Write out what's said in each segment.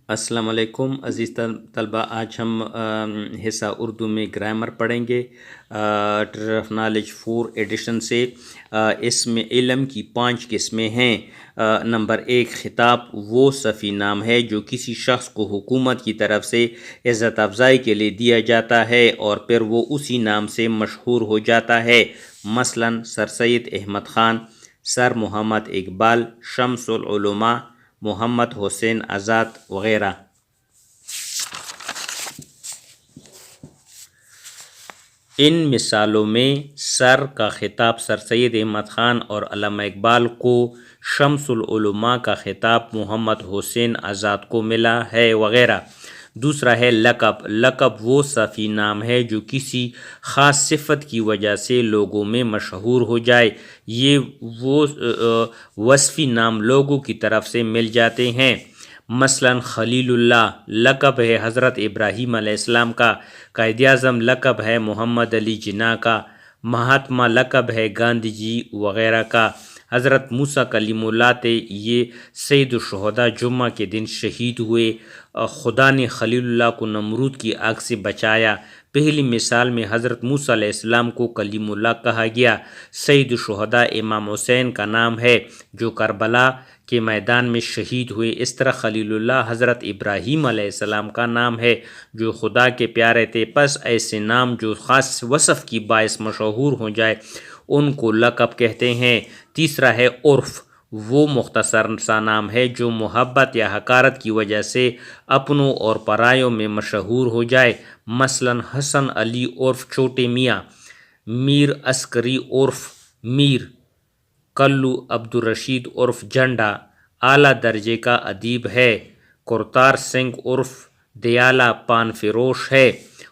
السلام علیکم عزیز طلبہ، آج ہم حصہ اردو میں گرامر پڑھیں گے ٹری آف نالج 4 ایڈیشن سے۔ اس میں علم کی 5 قسمیں ہیں۔ نمبر 1، خطاب وہ صفی نام ہے جو کسی شخص کو حکومت کی طرف سے عزت افزائی کے لیے دیا جاتا ہے اور پھر وہ اسی نام سے مشہور ہو جاتا ہے، مثلا سر سید احمد خان، سر محمد اقبال، شمس العلماء محمد حسین آزاد وغیرہ۔ ان مثالوں میں سر کا خطاب سر سید احمد خان اور علامہ اقبال کو، شمس العلماء کا خطاب محمد حسین آزاد کو ملا ہے وغیرہ۔ دوسرا ہے لقب۔ لقب وہ صفی نام ہے جو کسی خاص صفت کی وجہ سے لوگوں میں مشہور ہو جائے۔ یہ وہ وصفی نام لوگوں کی طرف سے مل جاتے ہیں، مثلا خلیل اللہ لقب ہے حضرت ابراہیم علیہ السلام کا، قائد اعظم لقب ہے محمد علی جناح کا، مہاتما لقب ہے گاندھی جی وغیرہ کا۔ حضرت موسیٰ کلیم اللہ تھے، یہ سید الشہداء جمعہ کے دن شہید ہوئے۔ خدا نے خلیل اللہ کو نمرود کی آگ سے بچایا۔ پہلی مثال میں حضرت موسیٰ علیہ السلام کو کلیم اللہ کہا گیا۔ سید الشہداء امام حسین کا نام ہے جو کربلا کے میدان میں شہید ہوئے۔ اس طرح خلیل اللہ حضرت ابراہیم علیہ السلام کا نام ہے جو خدا کے پیارے تھے۔ پس ایسے نام جو خاص وصف کی باعث مشہور ہو جائے ان کو لقب کہتے ہیں۔ تیسرا ہے عرف۔ وہ مختصر سا نام ہے جو محبت یا حقارت کی وجہ سے اپنوں اور پرایوں میں مشہور ہو جائے، مثلا حسن علی عرف چھوٹے میاں، میر عسکری عرف میر، کلو عبدالرشید عرف جھنڈا اعلیٰ درجے کا ادیب ہے، کرتار سنگھ عرف دیالہ پان فروش ہے۔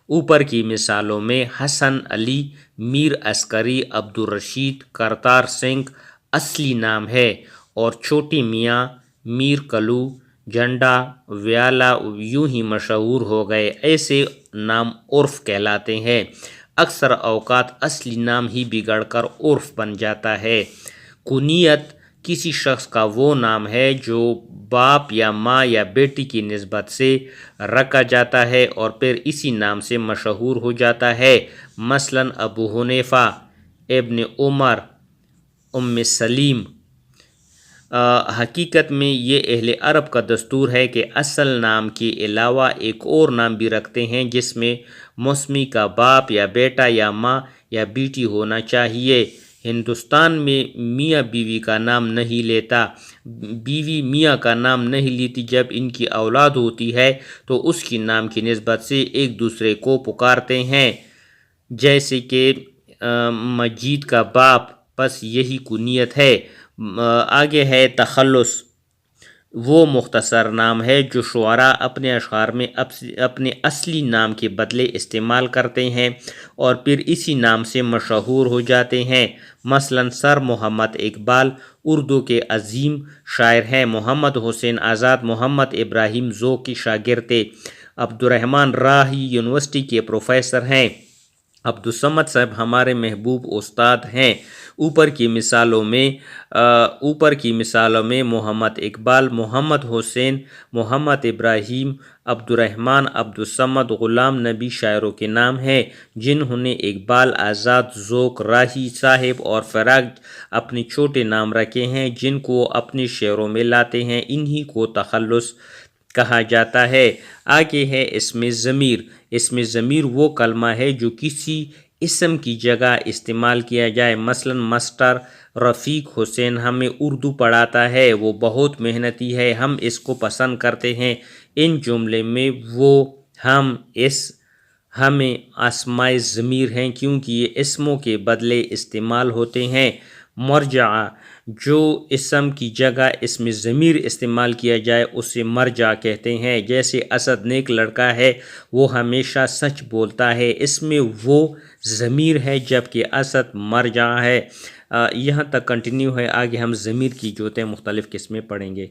اوپر کی مثالوں میں حسن علی، میر عسکری، عبدالرشید، کرتار سنگھ اصلی نام ہے اور چھوٹے میاں، میر کلو، جھنڈا، ویالہ یوں ہی مشہور ہو گئے۔ ایسے نام عرف کہلاتے ہیں۔ اکثر اوقات اصلی نام ہی بگڑ کر عرف بن جاتا ہے۔ کنیت کسی شخص کا وہ نام ہے جو باپ یا ماں یا بیٹی کی نسبت سے رکھا جاتا ہے اور پھر اسی نام سے مشہور ہو جاتا ہے، مثلا ابو حنیفہ، ابن عمر، ام سلیم۔ حقیقت میں یہ اہل عرب کا دستور ہے کہ اصل نام کے علاوہ ایک اور نام بھی رکھتے ہیں جس میں مسمی کا باپ یا بیٹا یا ماں یا بیٹی ہونا چاہیے۔ ہندوستان میں میاں بیوی کا نام نہیں لیتا۔ بیوی میاں کا نام نہیں لیتی۔ جب ان کی اولاد ہوتی ہے تو اس کی نام کی نسبت سے ایک دوسرے کو پکارتے ہیں، جیسے کہ مجید کا باپ، پس یہی کنیت ہے۔ آگے ہے تخلص۔ وہ مختصر نام ہے جو شعراء اپنے اشعار میں اپنے اصلی نام کے بدلے استعمال کرتے ہیں اور پھر اسی نام سے مشہور ہو جاتے ہیں، مثلا سر محمد اقبال اردو کے عظیم شاعر ہیں، محمد حسین آزاد محمد ابراہیم ذوق کے شاگرد تھے، عبدالرحمن راہی یونیورسٹی کے پروفیسر ہیں، عبدالصمد صاحب ہمارے محبوب استاد ہیں۔ اوپر کی مثالوں میں محمد اقبال، محمد حسین، محمد ابراہیم، عبدالرحمن، عبدالصمد، غلام نبی شاعروں کے نام ہیں جنہوں نے اقبال، آزاد، ذوق، راہی صاحب اور فراق اپنے چھوٹے نام رکھے ہیں جن کو اپنے شعروں میں لاتے ہیں۔ انہی کو تخلص کہا جاتا ہے۔ آگے ہے اسم ضمیر۔ اسم ضمیر وہ کلمہ ہے جو کسی اسم کی جگہ استعمال کیا جائے، مثلا ماسٹر رفیق حسین ہمیں اردو پڑھاتا ہے، وہ بہت محنتی ہے، ہم اس کو پسند کرتے ہیں۔ ان جملے میں وہ، ہم، اس، ہمیں اسماء ضمیر ہیں کیونکہ یہ اسموں کے بدلے استعمال ہوتے ہیں۔ مرجع جو اسم کی جگہ اسم ضمیر استعمال کیا جائے اسے مرجع کہتے ہیں، جیسے اسد نیک لڑکا ہے، وہ ہمیشہ سچ بولتا ہے، اس میں وہ ضمیر ہے جبکہ اسد مرجع ہے۔ یہاں تک کنٹینیو ہے، آگے ہم ضمیر کی جو مختلف قسمیں پڑھیں گے۔